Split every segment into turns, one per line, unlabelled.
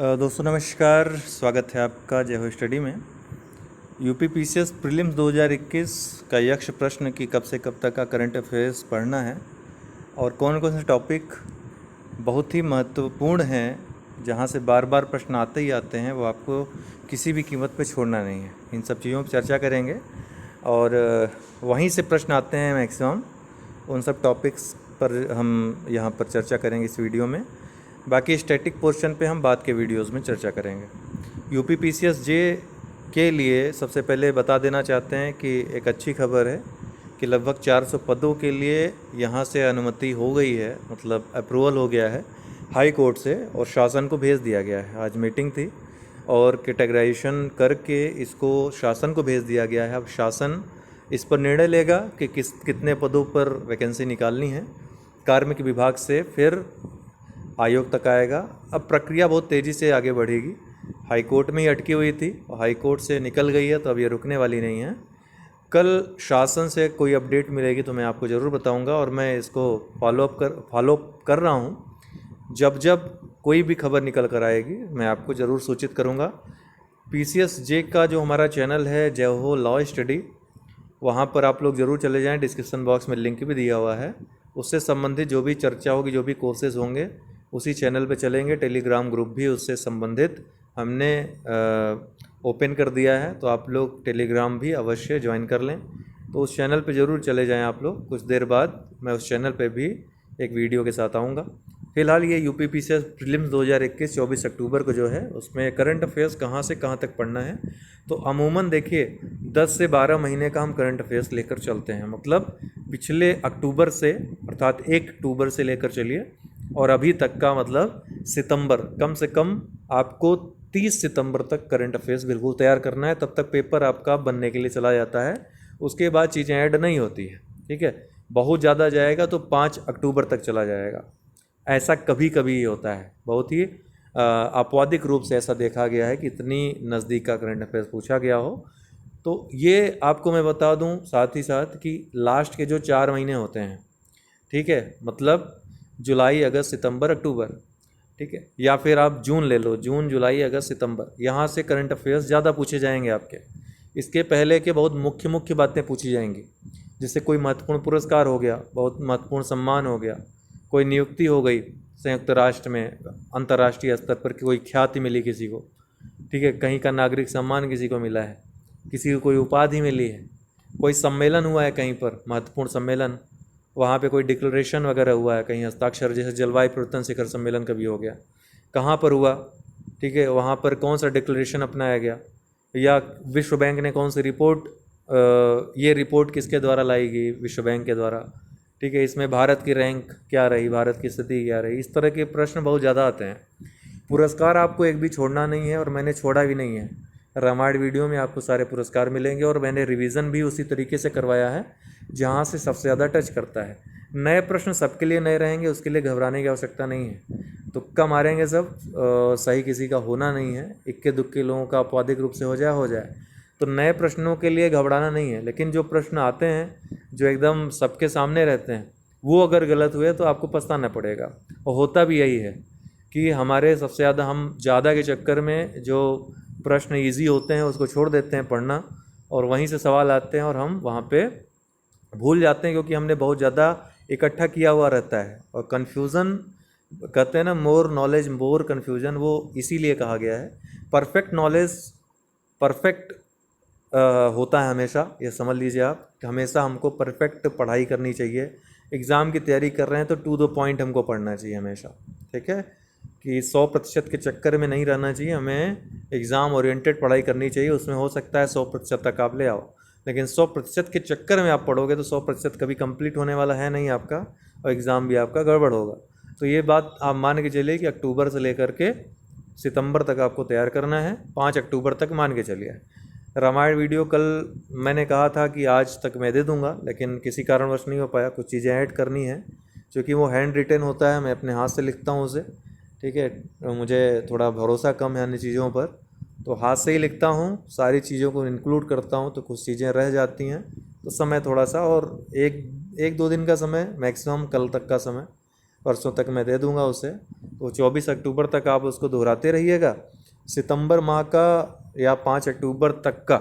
दोस्तों नमस्कार, स्वागत है आपका जय हो स्टडी में। यूपी पीसीएस प्रीलिम्स 2021 का यक्ष प्रश्न की कब से कब तक का करंट अफेयर्स पढ़ना है और कौन कौन से टॉपिक बहुत ही महत्वपूर्ण हैं जहां से बार बार प्रश्न आते ही आते हैं, वो आपको किसी भी कीमत पे छोड़ना नहीं है। इन सब चीज़ों पर चर्चा करेंगे और वहीं से प्रश्न आते हैं मैक्सिमम, उन सब टॉपिक्स पर हम यहाँ पर चर्चा करेंगे इस वीडियो में। बाकी स्टैटिक पोर्शन पे हम बाद के वीडियोस में चर्चा करेंगे। यूपी पीसीएस जे के लिए सबसे पहले बता देना चाहते हैं कि एक अच्छी खबर है कि लगभग 400 पदों के लिए यहाँ से अनुमति हो गई है, मतलब अप्रूवल हो गया है हाई कोर्ट से और शासन को भेज दिया गया है। आज मीटिंग थी और कैटेगराइजेशन करके इसको शासन को भेज दिया गया है। अब शासन इस पर निर्णय लेगा कि कितने पदों पर वैकेंसी निकालनी है। कार्मिक विभाग से फिर आयोग तक आएगा। अब प्रक्रिया बहुत तेज़ी से आगे बढ़ेगी। हाई कोर्ट में ही अटकी हुई थी और हाई कोर्ट से निकल गई है, तो अब ये रुकने वाली नहीं है। कल शासन से कोई अपडेट मिलेगी तो मैं आपको ज़रूर बताऊंगा और मैं इसको फॉलोअप कर रहा हूं। जब जब कोई भी खबर निकल कर आएगी मैं आपको ज़रूर सूचित करूंगा। पीसीएस जे का जो हमारा चैनल है जय हो लॉ स्टडी, वहाँ पर आप लोग ज़रूर चले जाएँ। डिस्क्रिप्शन बॉक्स में लिंक भी दिया हुआ है। उससे संबंधित जो भी चर्चा होगी, जो भी कोर्सेज होंगे, उसी चैनल पे चलेंगे। टेलीग्राम ग्रुप भी उससे संबंधित हमने ओपन कर दिया है, तो आप लोग टेलीग्राम भी अवश्य ज्वाइन कर लें। तो उस चैनल पे ज़रूर चले जाएं आप लोग। कुछ देर बाद मैं उस चैनल पे भी एक वीडियो के साथ आऊँगा। फिलहाल ये यूपी पीसीएस प्रीलिम्स 2021 24 अक्टूबर को जो है, उसमें करंट अफेयर्स कहाँ से कहाँ तक पढ़ना है। तो अमूमन देखिए 10 से 12 महीने का हम करंट अफेयर्स लेकर चलते हैं, मतलब पिछले अक्टूबर से, अर्थात 1 अक्टूबर से लेकर चलिए और अभी तक का, मतलब सितंबर, कम से कम आपको 30 सितंबर तक करंट अफेयर्स बिल्कुल तैयार करना है। तब तक पेपर आपका बनने के लिए चला जाता है। उसके बाद चीज़ें ऐड नहीं होती है, ठीक है। बहुत ज़्यादा जाएगा तो 5 अक्टूबर तक चला जाएगा। ऐसा कभी कभी ही होता है, बहुत ही अपवादिक रूप से ऐसा देखा गया है कि इतनी नज़दीक का करंट अफेयर्स पूछा गया हो। तो ये आपको मैं बता दूं साथ ही साथ कि लास्ट के जो 4 महीने होते हैं, ठीक है, मतलब जुलाई, अगस्त, सितंबर, अक्टूबर, ठीक है, या फिर आप जून ले लो, जून, जुलाई, अगस्त, सितंबर, यहाँ से करंट अफेयर्स ज़्यादा पूछे जाएंगे आपके। इसके पहले के बहुत मुख्य मुख्य बातें पूछी जाएंगी, जैसे कोई महत्वपूर्ण पुरस्कार हो गया, बहुत महत्वपूर्ण सम्मान हो गया, कोई नियुक्ति हो गई संयुक्त राष्ट्र में, अंतर्राष्ट्रीय स्तर पर कोई ख्याति मिली किसी को, ठीक है, कहीं का नागरिक सम्मान किसी को मिला है, किसी को कोई उपाधि मिली है, कोई सम्मेलन हुआ है कहीं पर, महत्वपूर्ण सम्मेलन, वहाँ पे कोई डिक्लेरेशन वगैरह हुआ है, कहीं हस्ताक्षर, जैसे जलवायु परिवर्तन शिखर सम्मेलन कभी हो गया, कहाँ पर हुआ, ठीक है, वहाँ पर कौन सा डिक्लेरेशन अपनाया गया, या विश्व बैंक ने कौन सी रिपोर्ट, ये रिपोर्ट किसके द्वारा लाई गई, विश्व बैंक के द्वारा, ठीक है, इसमें भारत की रैंक क्या रही, भारत की स्थिति क्या रही। इस तरह के प्रश्न बहुत ज़्यादा आते हैं। पुरस्कार आपको एक भी छोड़ना नहीं है और मैंने छोड़ा भी नहीं है। रामायण वीडियो में आपको सारे पुरस्कार मिलेंगे और मैंने रिवीजन भी उसी तरीके से करवाया है जहाँ से सबसे ज़्यादा टच करता है। नए प्रश्न सबके लिए नए रहेंगे, उसके लिए घबराने की आवश्यकता नहीं है। तुक्का मारेंगे सब, सही किसी का होना नहीं है। इक्के दुक्के लोगों का अपवादिक रूप से हो जाए। तो नए प्रश्नों के लिए घबराना नहीं है, लेकिन जो प्रश्न आते हैं जो एकदम सबके सामने रहते हैं, वो अगर गलत हुए तो आपको पछताना पड़ेगा। और होता भी यही है कि हमारे सबसे ज़्यादा, हम ज़्यादा के चक्कर में जो प्रश्न इजी होते हैं उसको छोड़ देते हैं पढ़ना, और वहीं से सवाल आते हैं और हम वहाँ पे भूल जाते हैं, क्योंकि हमने बहुत ज़्यादा इकट्ठा किया हुआ रहता है। और कन्फ्यूज़न कहते हैं ना, मोर नॉलेज मोर कन्फ्यूज़न, वो इसीलिए कहा गया है। परफेक्ट नॉलेज परफेक्ट होता है हमेशा, ये समझ लीजिए आप, कि हमेशा हमको परफेक्ट पढ़ाई करनी चाहिए। एग्ज़ाम की तैयारी कर रहे हैं तो टू द पॉइंट हमको पढ़ना चाहिए हमेशा, ठीक है, कि 100% के चक्कर में नहीं रहना चाहिए। हमें एग्ज़ाम ओरिएंटेड पढ़ाई करनी चाहिए। उसमें हो सकता है 100% तक आप ले आओ, लेकिन 100% के चक्कर में आप पढ़ोगे तो 100% कभी कंप्लीट होने वाला है नहीं आपका, और एग्ज़ाम भी आपका गड़बड़ होगा। तो ये बात आप मान के चलिए कि अक्टूबर से लेकर के सितंबर तक आपको तैयार करना है। 5 अक्टूबर तक मान के चलिए। रामायण वीडियो कल मैंने कहा था कि आज तक मैं दे दूंगा, लेकिन किसी कारणवश नहीं हो पाया। कुछ चीज़ें ऐड करनी है, क्योंकि वो हैंड रिटन होता है, मैं अपने हाथ से लिखता हूँ उसे, ठीक है। मुझे थोड़ा भरोसा कम है अन्य चीज़ों पर, तो हाथ से ही लिखता हूँ, सारी चीज़ों को इंक्लूड करता हूँ, तो कुछ चीज़ें रह जाती हैं। तो समय थोड़ा सा, और एक 2 दिन का समय, मैक्सिमम कल तक का समय परसों तक मैं दे दूंगा उसे। तो 24 अक्टूबर तक आप उसको दोहराते रहिएगा, सितंबर माह का या 5 अक्टूबर तक का,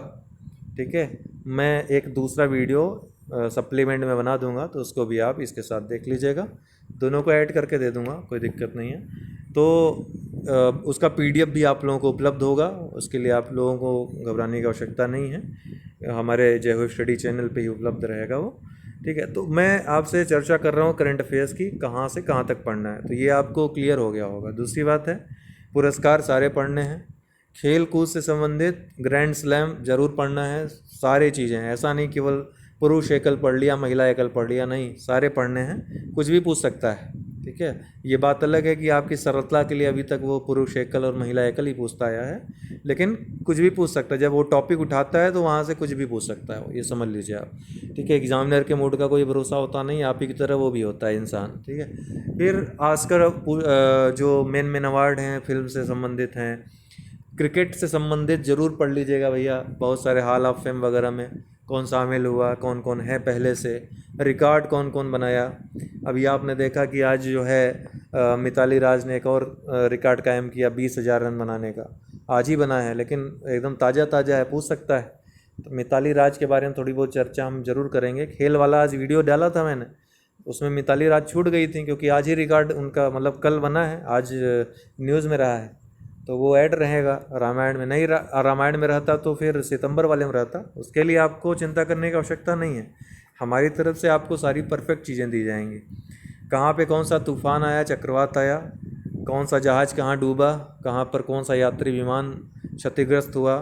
ठीक है, मैं एक दूसरा वीडियो सप्लीमेंट में बना दूंगा, तो उसको भी आप इसके साथ देख लीजिएगा। दोनों को ऐड करके दे दूंगा, कोई दिक्कत नहीं है। तो उसका पीडीएफ भी आप लोगों को उपलब्ध होगा, उसके लिए आप लोगों को घबराने की आवश्यकता नहीं है, हमारे जय हो स्टडी चैनल पे ही उपलब्ध रहेगा वो, ठीक है। तो मैं आपसे चर्चा कर रहा हूँ करंट अफेयर्स की, कहाँ से कहाँ तक पढ़ना है, तो ये आपको क्लियर हो गया होगा। दूसरी बात है, पुरस्कार सारे पढ़ने हैं, खेल कूद से संबंधित ग्रैंड स्लैम ज़रूर पढ़ना है, सारी चीज़ें, ऐसा नहीं केवल पुरुष एकल पढ़ लिया महिला एकल पढ़ लिया, नहीं, सारे पढ़ने हैं, कुछ भी पूछ सकता है, ठीक है। ये बात अलग है कि आपकी सरलता के लिए अभी तक वो पुरुष एकल और महिला एकल ही पूछता आया है, लेकिन कुछ भी पूछ सकता है, जब वो टॉपिक उठाता है तो वहाँ से कुछ भी पूछ सकता है, ये समझ लीजिए आप, ठीक है। एग्जामिनर के मूड का कोई भरोसा होता नहीं, आप ही की तरह वो भी होता है इंसान, ठीक है। फिर आजकल जो मेन अवार्ड हैं फिल्म से संबंधित हैं, क्रिकेट से संबंधित ज़रूर पढ़ लीजिएगा भैया, बहुत सारे हॉल ऑफ फेम वगैरह में कौन शामिल हुआ, कौन कौन है पहले से, रिकॉर्ड कौन कौन बनाया। अभी आपने देखा कि आज जो है मिताली राज ने एक और रिकॉर्ड कायम किया 20,000 रन बनाने का, आज ही बना है, लेकिन एकदम ताज़ा ताज़ा है, पूछ सकता है। तो मिताली राज के बारे में थोड़ी बहुत चर्चा हम ज़रूर करेंगे। खेल वाला आज वीडियो डाला था मैंने, उसमें मिताली राज छूट गई थी, क्योंकि आज ही रिकॉर्ड उनका मतलब कल बना है, आज न्यूज़ में रहा है, तो वो ऐड रहेगा। रामायण में नहीं रामायण में रहता तो फिर सितंबर वाले में रहता। उसके लिए आपको चिंता करने की आवश्यकता नहीं है, हमारी तरफ से आपको सारी परफेक्ट चीज़ें दी जाएंगी। कहाँ पे कौन सा तूफान आया, चक्रवात आया, कौन सा जहाज़ कहाँ डूबा, कहाँ पर कौन सा यात्री विमान क्षतिग्रस्त हुआ,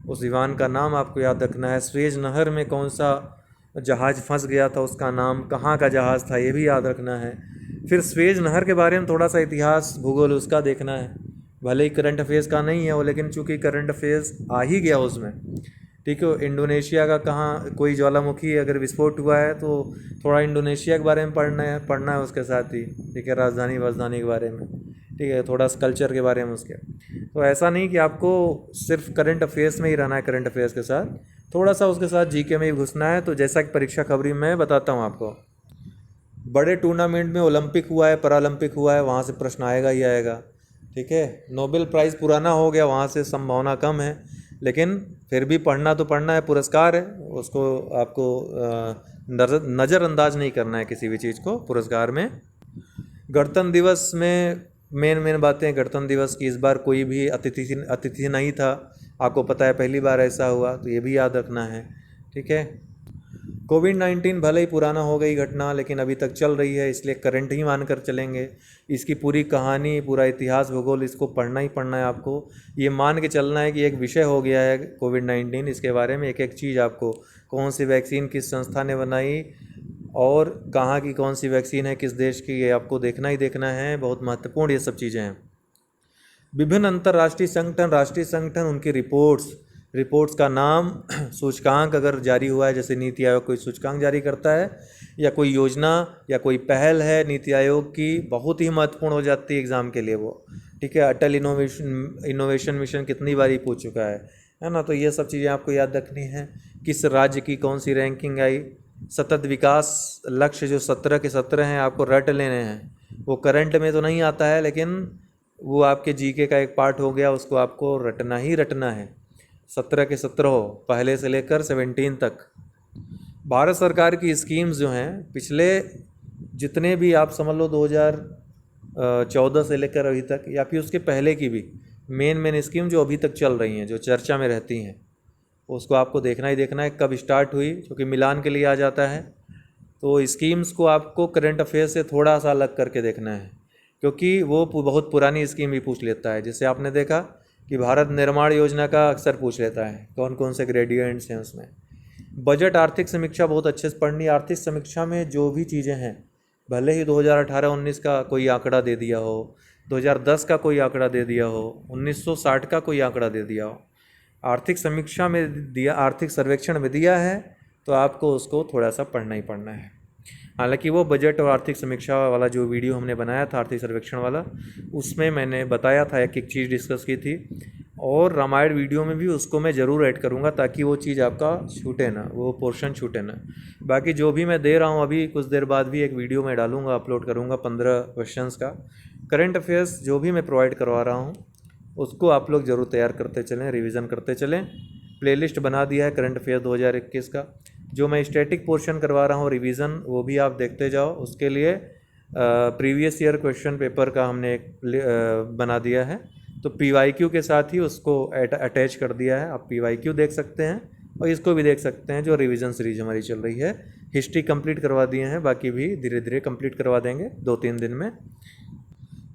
उस विमान का नाम आपको याद रखना है। स्वेज नहर में कौन सा जहाज़ फंस गया था, उसका नाम, कहाँ का जहाज़ था, ये भी याद रखना है। फिर स्वेज नहर के बारे में थोड़ा सा इतिहास भूगोल उसका देखना है, भले ही करंट अफेयर्स का नहीं है वो, लेकिन चूंकि करंट अफेयर्स आ ही गया उसमें, ठीक है। इंडोनेशिया का कहाँ कोई ज्वालामुखी अगर विस्फोट हुआ है तो थोड़ा इंडोनेशिया के बारे में पढ़ना है उसके साथ ही, ठीक है, राजधानी के बारे में, ठीक है, थोड़ा कल्चर के बारे में उसके। तो ऐसा नहीं कि आपको सिर्फ करंट अफेयर्स में ही रहना है, करंट अफेयर्स के साथ थोड़ा सा उसके साथ जीके में भी घुसना है। तो जैसा कि परीक्षा खबरी मैं बताता हूँ आपको, बड़े टूर्नामेंट में ओलंपिक हुआ है, पैरालंपिक हुआ है, वहाँ से प्रश्न आएगा ही आएगा, ठीक है। नोबेल प्राइज़ पुराना हो गया, वहाँ से संभावना कम है, लेकिन फिर भी पढ़ना तो पढ़ना है, पुरस्कार है, उसको आपको नज़रअंदाज नहीं करना है किसी भी चीज़ को पुरस्कार में। गणतंत्र दिवस में मेन बातें, गणतंत्र दिवस की इस बार कोई भी अतिथि नहीं था, आपको पता है पहली बार ऐसा हुआ, तो ये भी याद रखना है, ठीक है। कोविड-19 भले ही पुराना हो गई घटना, लेकिन अभी तक चल रही है, इसलिए करंट ही मानकर चलेंगे। इसकी पूरी कहानी, पूरा इतिहास भूगोल, इसको पढ़ना ही पढ़ना है आपको। ये मान के चलना है कि एक विषय हो गया है कोविड-19, इसके बारे में एक एक चीज़ आपको, कौन सी वैक्सीन किस संस्था ने बनाई और कहाँ की कौन सी वैक्सीन है, किस देश की, ये आपको देखना ही देखना है, बहुत महत्वपूर्ण ये सब चीज़ें हैं। विभिन्न अंतर्राष्ट्रीय संगठन, राष्ट्रीय संगठन, उनकी रिपोर्ट्स का नाम, सूचकांक अगर जारी हुआ है, जैसे नीति आयोग कोई सूचकांक जारी करता है, या कोई योजना या कोई पहल है नीति आयोग की, बहुत ही महत्वपूर्ण हो जाती है एग्ज़ाम के लिए वो, ठीक है। अटल इनोवेशन मिशन कितनी बार ही पूछ चुका है ना। तो ये सब चीज़ें आपको याद रखनी है। किस राज्य की कौन सी रैंकिंग आई, सतत विकास लक्ष्य जो 17 के 17 हैं आपको रट लेने हैं। वो करंट में तो नहीं आता है, लेकिन वो आपके जीके का एक पार्ट हो गया, उसको आपको रटना ही रटना है। 17 के 17 हो, पहले से लेकर 17 तक। भारत सरकार की स्कीम्स जो हैं पिछले जितने भी आप समझ लो 2014 से लेकर अभी तक, या फिर उसके पहले की भी मेन स्कीम जो अभी तक चल रही हैं, जो चर्चा में रहती हैं, उसको आपको देखना ही देखना है, कब स्टार्ट हुई, क्योंकि मिलान के लिए आ जाता है। तो स्कीम्स को आपको करंट अफेयर्स से थोड़ा सा अलग करके देखना है, क्योंकि वो बहुत पुरानी स्कीम भी पूछ लेता है। जैसे आपने देखा कि भारत निर्माण योजना का अक्सर पूछ लेता है, कौन कौन से ग्रेडियंट्स हैं उसमें। बजट आर्थिक समीक्षा बहुत अच्छे से पढ़नी। आर्थिक समीक्षा में जो भी चीज़ें हैं, भले ही 2018-19 का कोई आंकड़ा दे दिया हो, 2010 का कोई आंकड़ा दे दिया हो, 1960 का कोई आंकड़ा दे दिया हो, आर्थिक समीक्षा में दिया, आर्थिक सर्वेक्षण में दिया है, तो आपको उसको थोड़ा सा पढ़ना ही पढ़ना है। हालांकि वो बजट और आर्थिक समीक्षा वाला जो वीडियो हमने बनाया था आर्थिक सर्वेक्षण वाला, उसमें मैंने बताया था, एक एक चीज़ डिस्कस की थी, और रामायण वीडियो में भी उसको मैं ज़रूर ऐड करूँगा ताकि वो चीज़ आपका छूटे ना, वो पोर्शन छूटे ना। बाकी जो भी मैं दे रहा हूँ अभी कुछ देर बाद भी एक वीडियो मैं डालूँगा, अपलोड करूँगा 15 क्वेश्चंस का। करंट अफेयर्स जो भी मैं प्रोवाइड करवा रहा हूँ उसको आप लोग ज़रूर तैयार करते चलें, रिवीजन करते चलें। प्लेलिस्ट बना दिया है करंट अफेयर 2021 का। जो मैं स्टैटिक पोर्शन करवा रहा हूँ रिवीजन, वो भी आप देखते जाओ। उसके लिए प्रीवियस ईयर क्वेश्चन पेपर का हमने एक बना दिया है, तो PYQ के साथ ही उसको अटैच कर दिया है। आप PYQ देख सकते हैं और इसको भी देख सकते हैं जो रिवीजन सीरीज हमारी चल रही है। हिस्ट्री कंप्लीट करवा दिए हैं, बाकी भी धीरे धीरे कंप्लीट करवा देंगे 2-3 दिन में।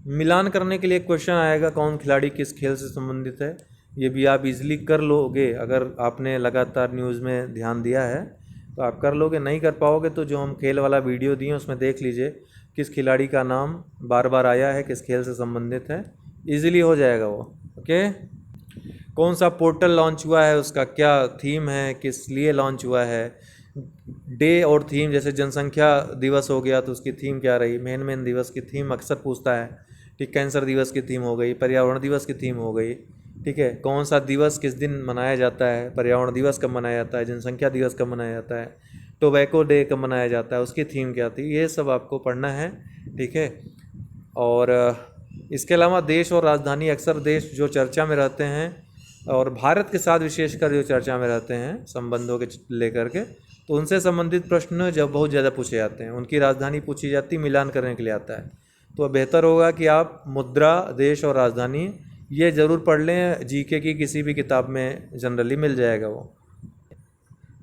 मिलान करने के लिए क्वेश्चन आएगा कौन खिलाड़ी किस खेल से संबंधित है, ये भी आप इजीली कर लोगे अगर आपने लगातार न्यूज़ में ध्यान दिया है तो आप कर लोगे। नहीं कर पाओगे तो जो हम खेल वाला वीडियो दिए उसमें देख लीजिए किस खिलाड़ी का नाम बार बार आया है, किस खेल से संबंधित है, इजीली हो जाएगा वो। ओके, कौन सा पोर्टल लॉन्च हुआ है, उसका क्या थीम है, किस लिए लॉन्च हुआ है, डे और थीम, जैसे जनसंख्या दिवस हो गया तो उसकी थीम क्या रही, मेन दिवस की थीम अक्सर पूछता है। ठीक, कैंसर दिवस की थीम हो गई, पर्यावरण दिवस की थीम हो गई। ठीक है, कौन सा दिवस किस दिन मनाया जाता है, पर्यावरण दिवस कब मनाया जाता है, जनसंख्या दिवस कब मनाया जाता है, टोबैको डे कब मनाया जाता है, उसकी थीम क्या थी, ये सब आपको पढ़ना है। ठीक है, और इसके अलावा देश और राजधानी, अक्सर देश जो चर्चा में रहते हैं और भारत के साथ विशेषकर जो चर्चा में रहते हैं संबंधों के लेकर के, तो उनसे संबंधित प्रश्न जब बहुत ज़्यादा पूछे जाते हैं, उनकी राजधानी पूछी जाती, मिलान करने के लिए आता है। तो बेहतर होगा कि आप मुद्रा, देश और राजधानी ये ज़रूर पढ़ लें, जीके की किसी भी किताब में जनरली मिल जाएगा वो।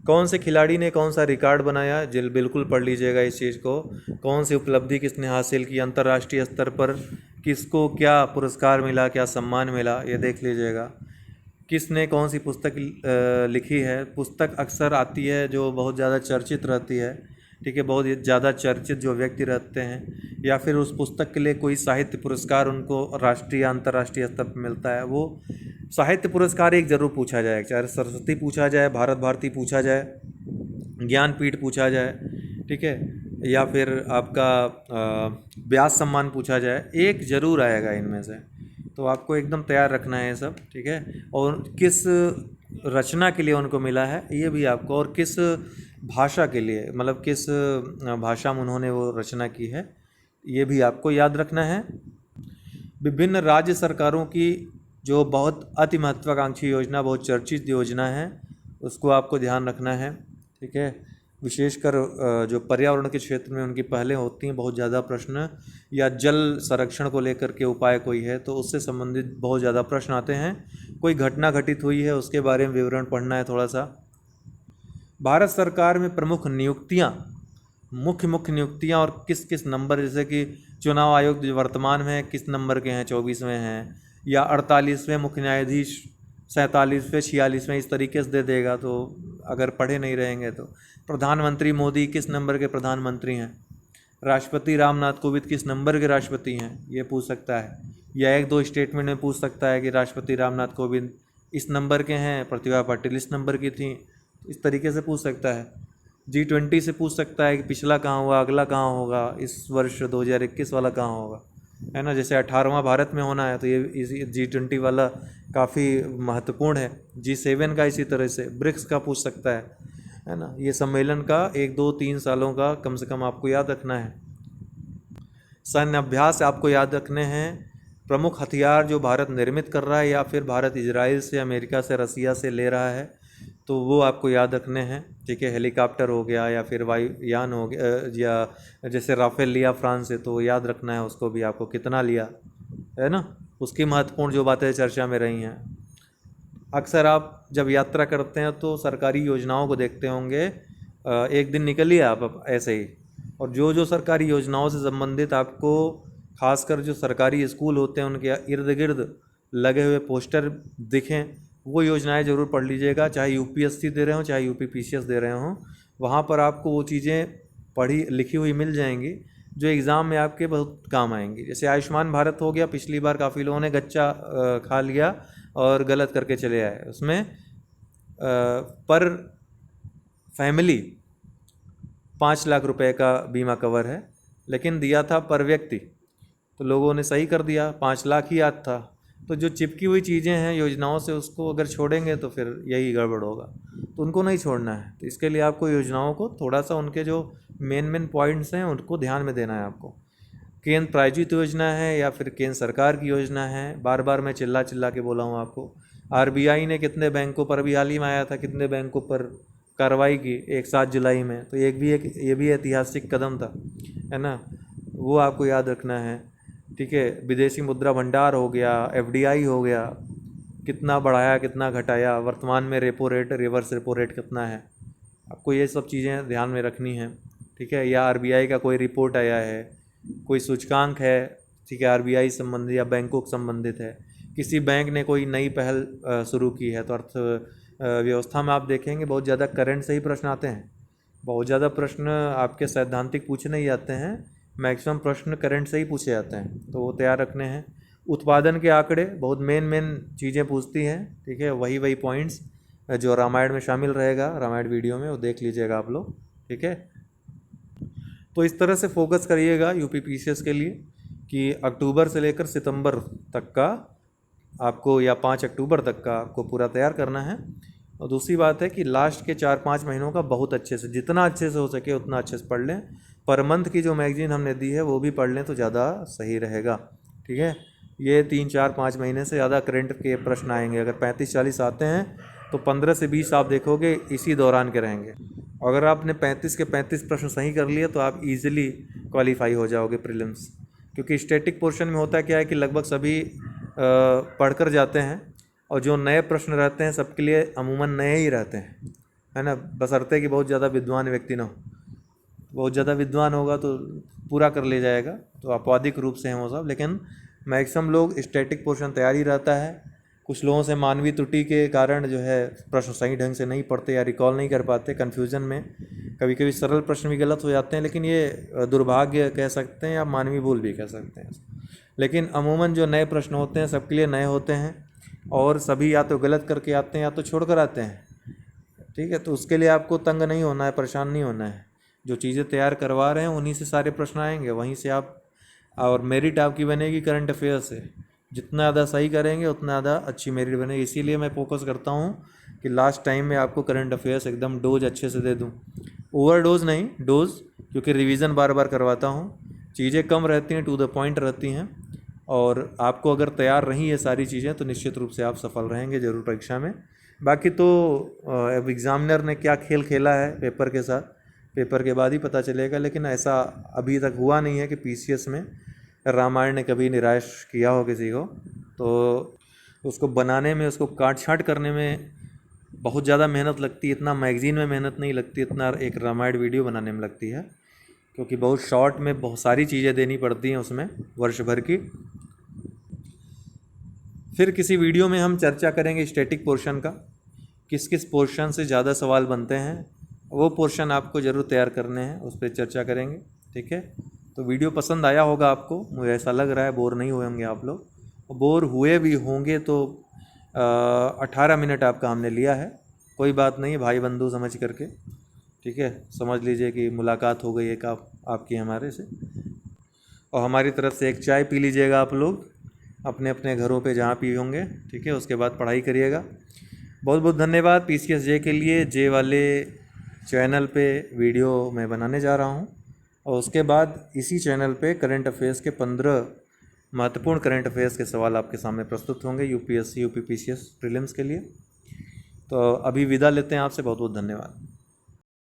कौन से खिलाड़ी ने कौन सा रिकॉर्ड बनाया, बिल्कुल पढ़ लीजिएगा इस चीज़ को। कौन सी उपलब्धि किसने हासिल की, अंतर्राष्ट्रीय स्तर पर किसको क्या पुरस्कार मिला, क्या सम्मान मिला, ये देख लीजिएगा। किसने कौन सी पुस्तक लिखी है, पुस्तक अक्सर आती है जो बहुत ज़्यादा चर्चित रहती है। ठीक है, बहुत ज़्यादा चर्चित जो व्यक्ति रहते हैं या फिर उस पुस्तक के लिए कोई साहित्य पुरस्कार उनको राष्ट्रीय अंतर्राष्ट्रीय स्तर पर मिलता है, वो साहित्य पुरस्कार एक ज़रूर पूछा जाए, चाहे सरस्वती पूछा जाए, भारत भारती पूछा जाए, ज्ञानपीठ पूछा जाए, ठीक है, या फिर आपका व्यास सम्मान पूछा जाए, एक ज़रूर आएगा इनमें से। तो आपको एकदम तैयार रखना है ये सब। ठीक है, और किस रचना के लिए उनको मिला है ये भी आपको, और किस भाषा के लिए, मतलब किस भाषा में उन्होंने वो रचना की है, ये भी आपको याद रखना है। विभिन्न राज्य सरकारों की जो बहुत अति महत्वाकांक्षी योजना, बहुत चर्चित योजना है, उसको आपको ध्यान रखना है। ठीक है, विशेषकर जो पर्यावरण के क्षेत्र में उनकी पहले होती हैं बहुत ज़्यादा प्रश्न, या जल संरक्षण को लेकर के उपाय कोई है तो उससे संबंधित बहुत ज़्यादा प्रश्न आते हैं। कोई घटना घटित हुई है उसके बारे में विवरण पढ़ना है थोड़ा सा। भारत सरकार में प्रमुख नियुक्तियाँ, मुख्य नियुक्तियाँ और किस किस नंबर, जैसे कि चुनाव आयोग जो वर्तमान में किस नंबर के हैं, 24वें हैं, या 48वें मुख्य न्यायाधीश, 47वें, 46वें, इस तरीके से दे देगा तो अगर पढ़े नहीं रहेंगे तो। प्रधानमंत्री मोदी किस नंबर के प्रधानमंत्री हैं, राष्ट्रपति रामनाथ कोविंद किस नंबर के राष्ट्रपति हैं, ये पूछ सकता है। या एक दो स्टेटमेंट में पूछ सकता है कि राष्ट्रपति रामनाथ कोविंद इस नंबर के हैं, प्रतिभा पाटिल इस नंबर की थी, इस तरीके से पूछ सकता है। G20 से पूछ सकता है कि पिछला कहाँ हुआ, अगला कहाँ होगा, इस वर्ष 2021 वाला कहाँ होगा, है ना। जैसे 18वां भारत में होना है तो ये इसी G20 वाला काफ़ी महत्वपूर्ण है। G7 का इसी तरह से, ब्रिक्स का पूछ सकता है ना। ये सम्मेलन का 1, 2, 3 सालों का कम से कम आपको याद रखना है। सैन्य अभ्यास आपको याद रखने हैं। प्रमुख हथियार जो भारत निर्मित कर रहा है या फिर भारत इजराइल से, अमेरिका से, रसिया से ले रहा है, तो वो आपको याद रखने हैं। ठीक है, हेलीकॉप्टर हो गया या फिर वायुयान हो गया, या जैसे राफेल लिया फ्रांस से, तो याद रखना है उसको भी आपको कितना लिया, है ना। उसकी महत्वपूर्ण जो बातें चर्चा में रही हैं। अक्सर आप जब यात्रा करते हैं तो सरकारी योजनाओं को देखते होंगे, एक दिन निकलिए आप ऐसे ही, और जो जो सरकारी योजनाओं से संबंधित आपको, खासकर जो सरकारी स्कूल होते हैं उनके इर्द गिर्द लगे हुए पोस्टर दिखें, वो योजनाएं ज़रूर पढ़ लीजिएगा। चाहे UPSC दे रहे हों, चाहे UPPCS दे रहे हों, वहाँ पर आपको वो चीज़ें पढ़ी लिखी हुई मिल जाएंगी जो एग्ज़ाम में आपके बहुत काम आएंगी। जैसे आयुष्मान भारत हो गया, पिछली बार काफ़ी लोगों ने गच्चा खा लिया और गलत करके चले आए। उसमें पर फैमिली 5 लाख रुपए का बीमा कवर है, लेकिन दिया था पर व्यक्ति, तो लोगों ने सही कर दिया, 5 लाख ही याद था। तो जो चिपकी हुई चीज़ें हैं योजनाओं से, उसको अगर छोड़ेंगे तो फिर यही गड़बड़ होगा। तो उनको नहीं छोड़ना है। तो इसके लिए आपको योजनाओं को थोड़ा सा उनके जो मेन पॉइंट्स हैं उनको ध्यान में देना है आपको। केंद्र प्रायोजित योजना है या फिर केंद्र सरकार की योजना है, बार बार मैं चिल्ला के बोला हूँ आपको। आरबीआई ने कितने बैंकों पर, अभी हाल ही में आया था, कितने बैंकों पर कार्रवाई की 7 जुलाई में, तो ये भी ऐतिहासिक कदम था, है ना, वो आपको याद रखना है। ठीक है, विदेशी मुद्रा भंडार हो गया, एफडीआई हो गया, कितना बढ़ाया कितना घटाया, वर्तमान में repo rate reverse repo rate कितना है, आपको ये सब चीज़ें ध्यान में रखनी है। ठीक है, या आरबीआई का कोई रिपोर्ट आया है, कोई सूचकांक है, ठीक है, आरबीआई संबंधित या बैंकों से संबंधित है, किसी बैंक ने कोई नई पहल शुरू की है, तो अर्थ व्यवस्था में आप देखेंगे बहुत ज़्यादा करंट से ही प्रश्न आते हैं। बहुत ज़्यादा प्रश्न आपके सैद्धांतिक पूछे नहीं जाते हैं, मैक्सिमम प्रश्न करंट से ही पूछे जाते हैं, तो वो तैयार रखने हैं। उत्पादन के आंकड़े बहुत मेन चीज़ें पूछती हैं। ठीक है, वही पॉइंट्स जो रामायण में शामिल रहेगा, रामायण वीडियो में वो देख लीजिएगा आप लोग। ठीक है, तो इस तरह से फोकस करिएगा यूपी पीसीएस के लिए कि अक्टूबर से लेकर सितंबर तक का आपको, या 5 अक्टूबर तक का आपको पूरा तैयार करना है। और दूसरी बात है कि लास्ट के 4-5 महीनों का बहुत अच्छे से, जितना अच्छे से हो सके उतना अच्छे से पढ़ लें। पर मंथ की जो मैगजीन हमने दी है वो भी पढ़ लें तो ज़्यादा सही रहेगा। ठीक है, ये 3-4-5 महीने से ज़्यादा करंट के प्रश्न आएंगे। अगर 35-40 आते हैं तो 15 से 20 आप देखोगे इसी दौरान के रहेंगे। अगर आपने 35 के 35 प्रश्न सही कर लिए तो आप इजीली क्वालिफाई हो जाओगे प्रीलिम्स। क्योंकि स्टैटिक पोर्शन में होता क्या है कि लगभग सभी पढ़कर जाते हैं, और जो नए प्रश्न रहते हैं सबके लिए अमूमन नए ही रहते हैं, है ना, बशर्ते कि बहुत ज़्यादा विद्वान व्यक्ति ना हो। बहुत ज़्यादा विद्वान होगा तो पूरा कर ले जाएगा, तो अपवादिक रूप से हैं वो सब, लेकिन मैक्सिमम लोग स्टैटिक पोर्शन तैयार ही रहता है। कुछ लोगों से मानवीय त्रुटि के कारण जो है प्रश्न सही ढंग से नहीं पढ़ते या रिकॉल नहीं कर पाते, कन्फ्यूज़न में कभी कभी सरल प्रश्न भी गलत हो जाते हैं, लेकिन ये दुर्भाग्य कह सकते हैं या मानवीय भूल भी कह सकते हैं। लेकिन अमूमन जो नए प्रश्न होते हैं सबके लिए नए होते हैं, और सभी या तो गलत करके आते हैं या तो छोड़ कर आते हैं। ठीक है, तो उसके लिए आपको तंग नहीं होना है, परेशान नहीं होना है। जो चीज़ें तैयार करवा रहे हैं उन्हीं से सारे प्रश्न आएंगे, वहीं से आप, और मेरिट आपकी बनेगी करंट अफेयर से। जितना ज़्यादा सही करेंगे उतना ज़्यादा अच्छी मेरिट बनेगी। इसीलिए मैं फोकस करता हूँ कि लास्ट टाइम में आपको करंट अफेयर्स एकदम डोज अच्छे से दे दूँ, ओवर डोज नहीं, डोज, क्योंकि रिवीजन बार बार करवाता हूँ, चीज़ें कम रहती हैं, टू द पॉइंट रहती हैं। और आपको अगर तैयार रही ये सारी चीज़ें तो निश्चित रूप से आप सफल रहेंगे ज़रूर परीक्षा में। बाकी तो अब एग्ज़ामिनर ने क्या खेल खेला है पेपर के साथ, पेपर के बाद ही पता चलेगा। लेकिन ऐसा अभी तक हुआ नहीं है कि पीसीएस में रामायण ने कभी निराश किया हो किसी को। तो उसको बनाने में, उसको काट छाँट करने में बहुत ज़्यादा मेहनत लगती है। इतना मैगज़ीन में मेहनत नहीं लगती, इतना एक रामायण वीडियो बनाने में लगती है, क्योंकि बहुत शॉर्ट में बहुत सारी चीज़ें देनी पड़ती हैं उसमें, वर्ष भर की। फिर किसी वीडियो में हम चर्चा करेंगे स्टैटिक पोर्शन का, किस किस पोर्शन से ज़्यादा सवाल बनते हैं, वो पोर्शन आपको ज़रूर तैयार करने हैं, उस पर चर्चा करेंगे। ठीक है, तो वीडियो पसंद आया होगा आपको, मुझे ऐसा लग रहा है, बोर नहीं हुए होंगे आप लोग। बोर हुए भी होंगे तो 18 मिनट आपका हमने लिया है, कोई बात नहीं, भाई बंधु समझ करके। ठीक है, समझ लीजिए कि मुलाकात हो गई एक आपकी हमारे से, और हमारी तरफ से एक चाय पी लीजिएगा आप लोग अपने अपने घरों पे जहाँ पी होंगे। ठीक है, उसके बाद पढ़ाई करिएगा। बहुत बहुत धन्यवाद। पीसीएस जे के लिए जे वाले चैनल पे वीडियो मैं बनाने जा रहा हूँ, और उसके बाद इसी चैनल पे करंट अफेयर्स के 15 महत्वपूर्ण करंट अफेयर्स के सवाल आपके सामने प्रस्तुत होंगे यूपीएससी यूपी पीसीएस प्रीलिम्स के लिए। तो अभी विदा लेते हैं आपसे, बहुत बहुत धन्यवाद।